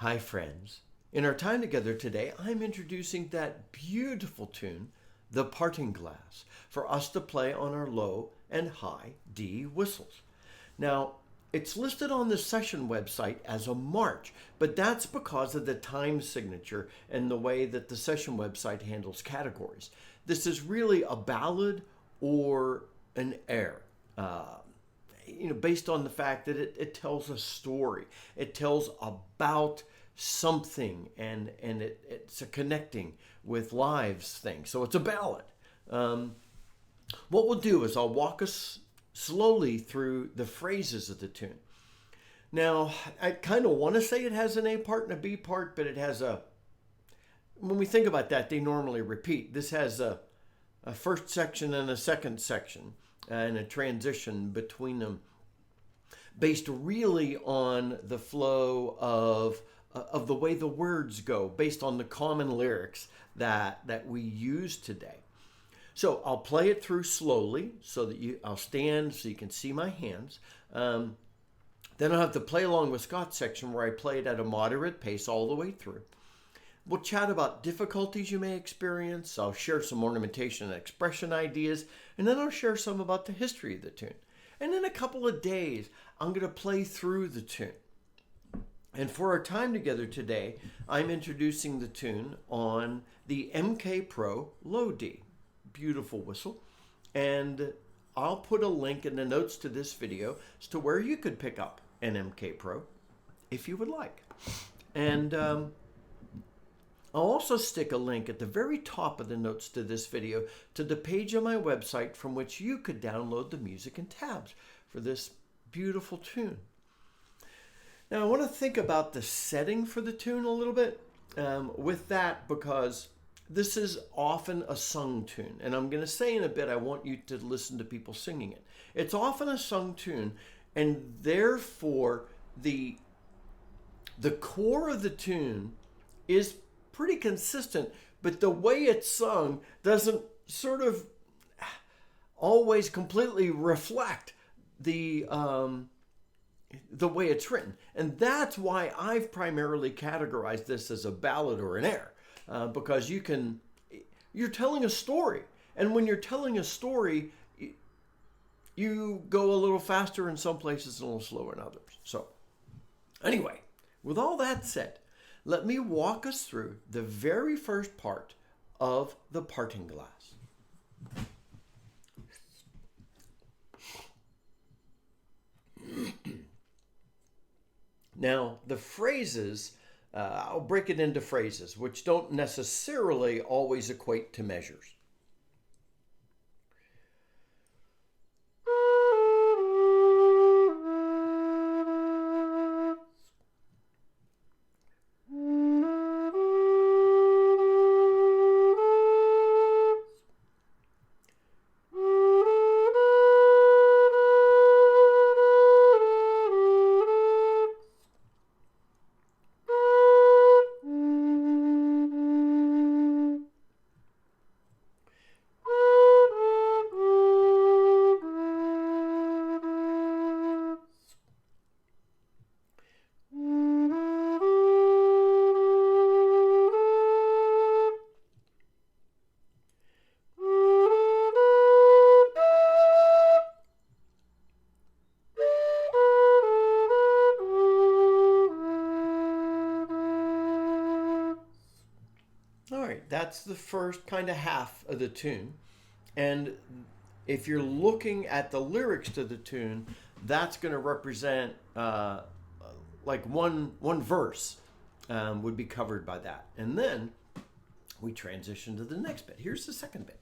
Hi, friends. In our time together today, I'm introducing that beautiful tune, The Parting Glass, for us to play on our low and high D whistles. Now, it's listed on the session website as a march, but that's because of the time signature and the way that the session website handles categories. This is really a ballad or an air. Based on the fact that it tells a story. It tells about something, and it's a connecting with lives thing. So it's a ballad. What we'll do is I'll walk us slowly through the phrases of the tune. Now, I kind of want to say it has an A part and a B part, but it has when we think about that, they normally repeat. This has a first section and a second section and a transition between them based really on the flow of the way the words go, based on the common lyrics that we use today. So I'll play it through slowly so that I'll stand so you can see my hands. Then I'll have the play along with Scott's section where I play it at a moderate pace all the way through. We'll chat about difficulties you may experience. I'll share some ornamentation and expression ideas, and then I'll share some about the history of the tune. And in a couple of days, I'm going to play through the tune. And for our time together today, I'm introducing the tune on the MK Pro Low D. Beautiful whistle. And I'll put a link in the notes to this video as to where you could pick up an MK Pro if you would like. And I'll also stick a link at the very top of the notes to this video to the page on my website from which you could download the music and tabs for this beautiful tune. Now I want to think about the setting for the tune a little bit with that, because this is often a sung tune. And I'm going to say in a bit, I want you to listen to people singing it. It's often a sung tune, and therefore the core of the tune is pretty consistent, but the way it's sung doesn't sort of always completely reflect the way it's written. And that's why I've primarily categorized this as a ballad or an air, because you're telling a story. And when you're telling a story, you go a little faster in some places and a little slower in others. So anyway, with all that said, let me walk us through the very first part of The Parting Glass. Now, the phrases, I'll break it into phrases, which don't necessarily always equate to measures. All right, that's the first kind of half of the tune. And if you're looking at the lyrics to the tune, that's going to represent like one verse would be covered by that. And then we transition to the next bit. Here's the second bit.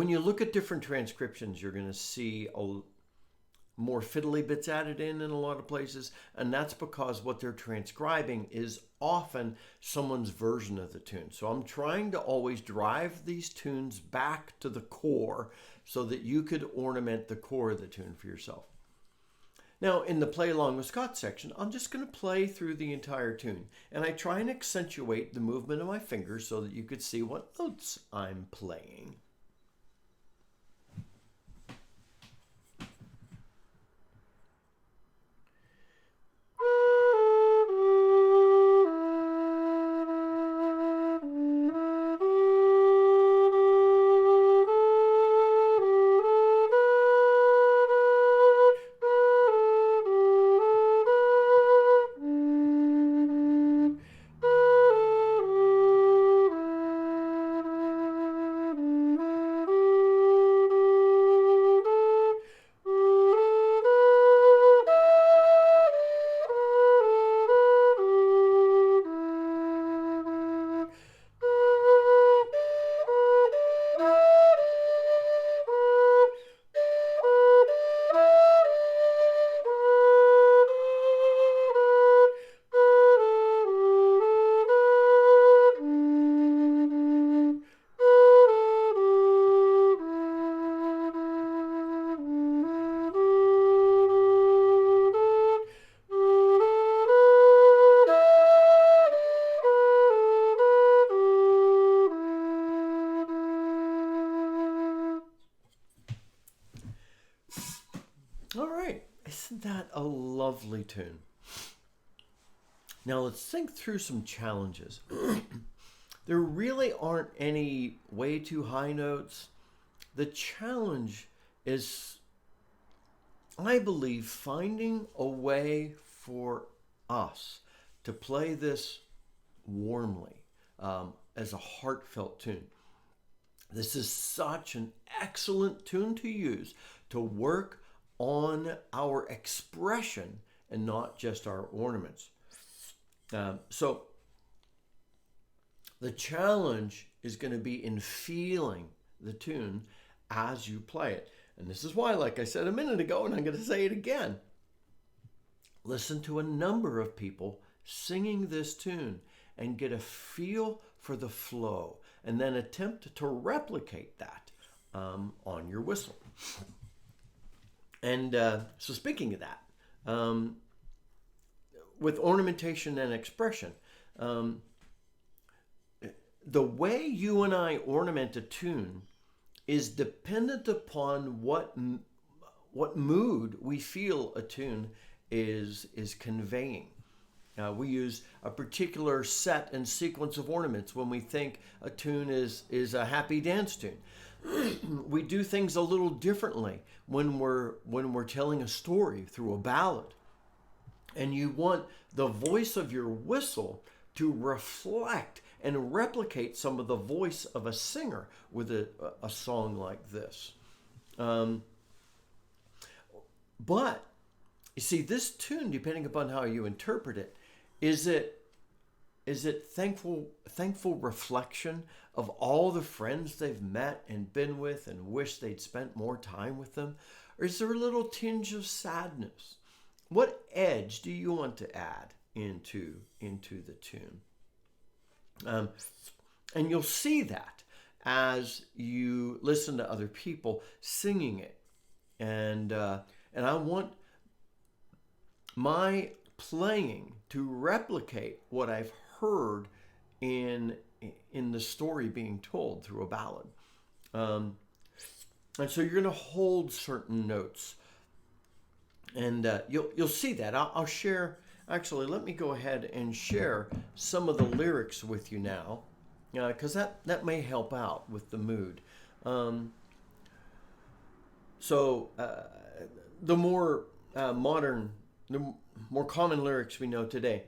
when you look at different transcriptions, you're going to see more fiddly bits added in a lot of places, and that's because what they're transcribing is often someone's version of the tune. So I'm trying to always drive these tunes back to the core so that you could ornament the core of the tune for yourself. Now, in the Play Along with Scott section, I'm just going to play through the entire tune, and I try and accentuate the movement of my fingers so that you could see what notes I'm playing. All right, isn't that a lovely tune? Now let's think through some challenges. There really aren't any way too high notes. The challenge is, I believe, finding a way for us to play this warmly, as a heartfelt tune. This is such an excellent tune to use to work on our expression and not just our ornaments. So the challenge is going to be in feeling the tune as you play it. And this is why, like I said a minute ago, and I'm going to say it again, listen to a number of people singing this tune and get a feel for the flow, and then attempt to replicate that on your whistle. And so speaking of that, with ornamentation and expression, the way you and I ornament a tune is dependent upon what mood we feel a tune is conveying. We use a particular set and sequence of ornaments when we think a tune is a happy dance tune. We do things a little differently when we're telling a story through a ballad. And you want the voice of your whistle to reflect and replicate some of the voice of a singer with a song like this. But you see, this tune, depending upon how you interpret it, is it thankful reflection of all the friends they've met and been with and wish they'd spent more time with them? Or is there a little tinge of sadness? What edge do you want to add into the tune? And you'll see that as you listen to other people singing it. And I want my playing to replicate what I've heard in the story being told through a ballad. And so you're going to hold certain notes. And you'll see that. I'll share, actually, let me go ahead and share some of the lyrics with you now, because that may help out with the mood. So the more modern, the more common lyrics we know today.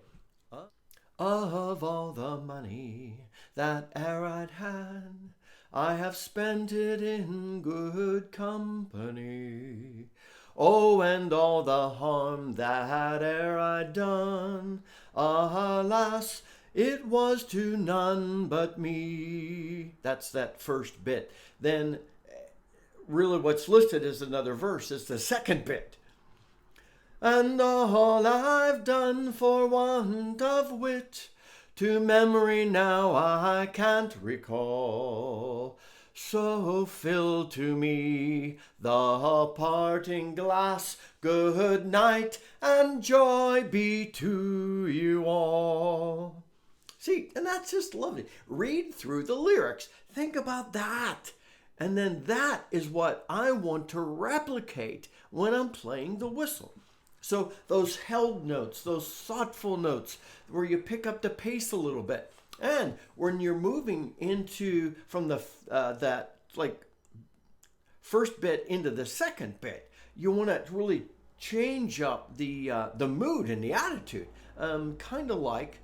Of all the money that e'er I'd had, I have spent it in good company. Oh, and all the harm that e'er I'd done, alas, it was to none but me. That's that first bit. Then really what's listed as another verse is the second bit. And all I've done for want of wit, to memory now I can't recall. So fill to me the parting glass. Good night and joy be to you all. See, and that's just lovely. Read through the lyrics. Think about that. And then that is what I want to replicate when I'm playing the whistle. So those held notes, those thoughtful notes where you pick up the pace a little bit. And when you're moving into from the that like first bit into the second bit, you want to really change up the mood and the attitude, kind of like.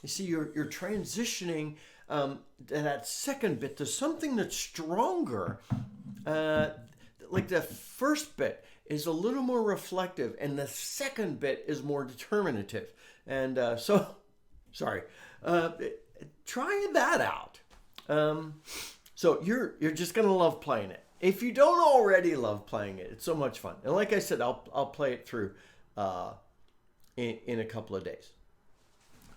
You see, you're transitioning that second bit to something that's stronger. Like the first bit is a little more reflective, and the second bit is more determinative. And sorry, trying that out. So you're just gonna love playing it. If you don't already love playing it, it's so much fun. And like I said, I'll play it through in a couple of days.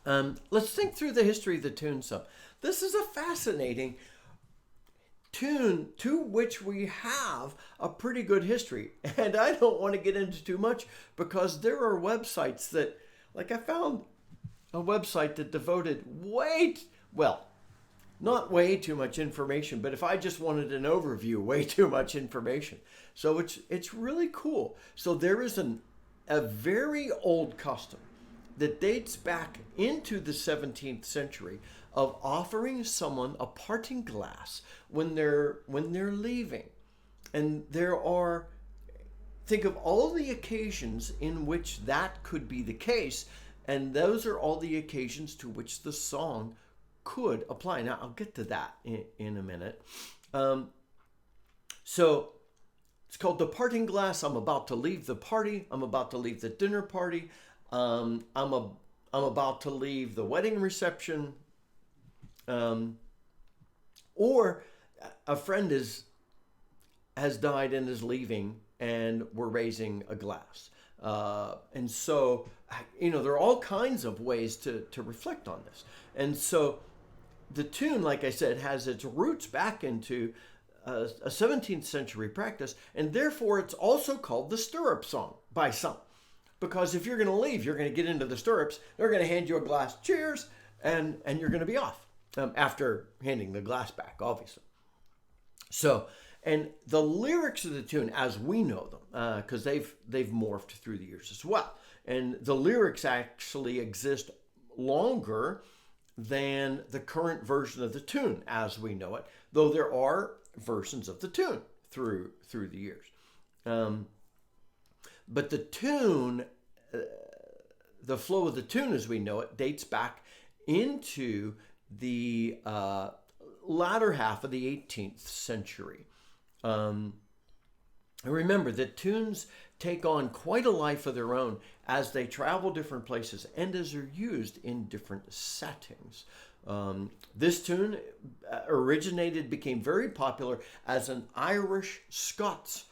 Let's think through the history of the tune some. This is a fascinating tune to which we have a pretty good history. And I don't want to get into too much because there are websites that, like I found a website that devoted not way too much information, but if I just wanted an overview, way too much information. So it's really cool. So there is a very old custom that dates back into the 17th century of offering someone a parting glass when they're leaving. And think of all the occasions in which that could be the case, and those are all the occasions to which the song could apply. Now, I'll get to that in a minute. So it's called The Parting Glass. I'm about to leave the party. I'm about to leave the dinner party. I'm about to leave the wedding reception, or a friend has died and is leaving, and we're raising a glass. And so, there are all kinds of ways to reflect on this. And so the tune, like I said, has its roots back into a 17th century practice, and therefore it's also called the stirrup song by some. Because if you're going to leave, you're going to get into the stirrups, they're going to hand you a glass, cheers, and you're going to be off after handing the glass back, obviously. So, and the lyrics of the tune, as we know them, because they've morphed through the years as well, and the lyrics actually exist longer than the current version of the tune as we know it, though there are versions of the tune through the years. But the tune, the flow of the tune as we know it, dates back into the latter half of the 18th century. Remember that tunes take on quite a life of their own as they travel different places and as they're used in different settings. This tune became very popular as an Irish Scots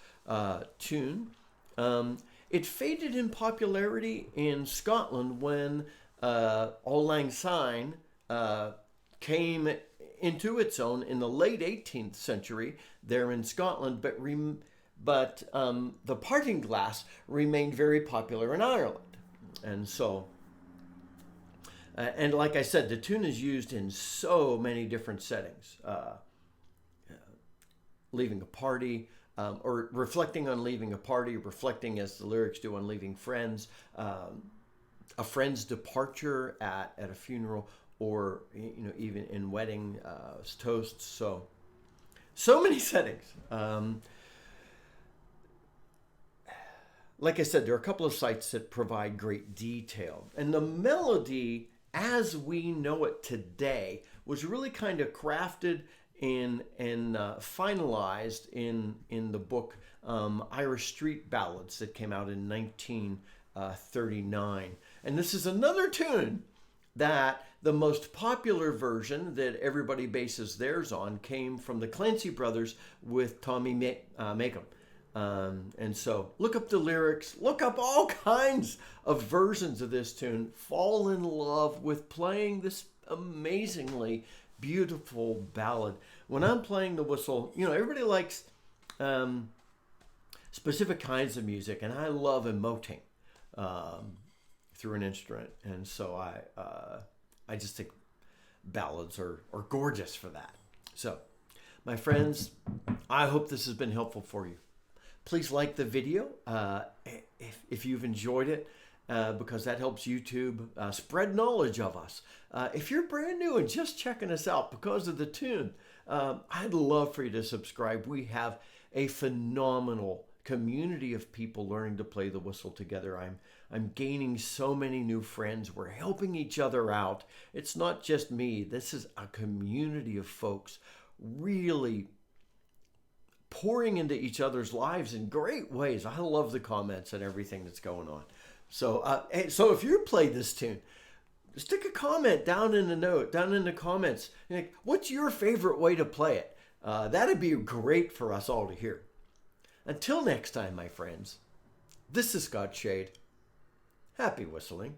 tune. It faded in popularity in Scotland when Auld Lang Syne came into its own in the late 18th century there in Scotland, but the parting glass remained very popular in Ireland. And so, and like I said, the tune is used in so many different settings. Leaving a party, or reflecting on leaving a party, reflecting as the lyrics do on leaving friends, a friend's departure at a funeral, or even in wedding toasts. So many settings. Like I said, there are a couple of sites that provide great detail, and the melody as we know it today was really kind of crafted and finalized in the book Irish Street Ballads that came out in 1939. And this is another tune that the most popular version that everybody bases theirs on came from the Clancy brothers with Tommy Makem. And so look up the lyrics, look up all kinds of versions of this tune, fall in love with playing this amazingly beautiful ballad. When I'm playing the whistle, you know, everybody likes specific kinds of music, and I love emoting through an instrument. And so I just think ballads are gorgeous for that. So, my friends, I hope this has been helpful for you. Please like the video if you've enjoyed it, because that helps YouTube spread knowledge of us. If you're brand new and just checking us out because of the tune, I'd love for you to subscribe. We have a phenomenal community of people learning to play the whistle together. I'm gaining so many new friends. We're helping each other out. It's not just me. This is a community of folks really pouring into each other's lives in great ways. I love the comments and everything that's going on. So, so if you play this tune, stick a comment down in the comments. Like, what's your favorite way to play it? That'd be great for us all to hear. Until next time, my friends, this is Scott Shade. Happy whistling.